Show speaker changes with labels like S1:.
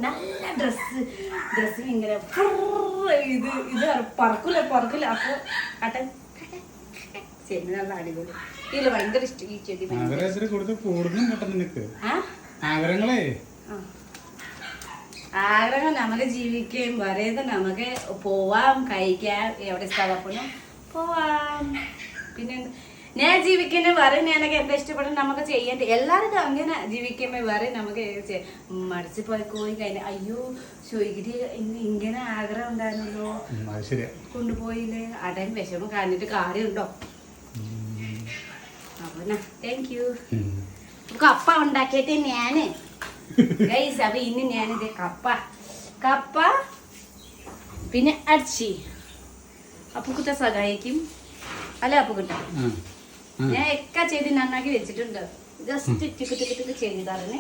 S1: നല്ല ഡ്രസ്സ് ഇങ്ങനെ ഇത് പറക്കൂല അപ്പൊ അട്ടൻ ചെടി നല്ല അടിപൊളി. ഇതില് ഭയങ്കര ഇഷ്ടം ഈ ചെടി. ആഗ്രഹം നമുക്ക് ജീവിക്കുകയും വരേത് നമുക്ക് പോവാം, കഴിക്കാം, എവിടെ സ്ഥലപ്പെടും പോവാം. പിന്നെ ഞാൻ ജീവിക്കുന്ന വരെ ഞാനൊക്കെ എന്താ ഇഷ്ടപ്പെടും നമുക്ക് ചെയ്യേണ്ട എല്ലാവർക്കും അങ്ങനെ ജീവിക്കുമ്പോ വരെ നമുക്ക് മടിച്ചു പോയി കഴിഞ്ഞാൽ അയ്യോ ചോദിക്കിട്ട് ഇങ്ങനെ ആഗ്രഹം ഉണ്ടായിരുന്നല്ലോ കൊണ്ടുപോയില്ലേ അടൻ വിഷമം കാണിട്ട് കാര്യമുണ്ടോ? അപ്പൊ താങ്ക് യു. കപ്പ ഉണ്ടാക്കിയിട്ട് ഞാന് ഗൈസ്. അപ്പൊ ഇനി ഞാനിത് കപ്പ പിന്നെ അടിച്ചി അപ്പുക്കുട്ട സഹായിക്കും അല്ലെ അപ്പുക്കുട്ട? ഞാൻ ഒക്കെ ചെയ്ത് നന്നാക്കി വെച്ചിട്ടുണ്ട്. Just tick ചെയ്താറേ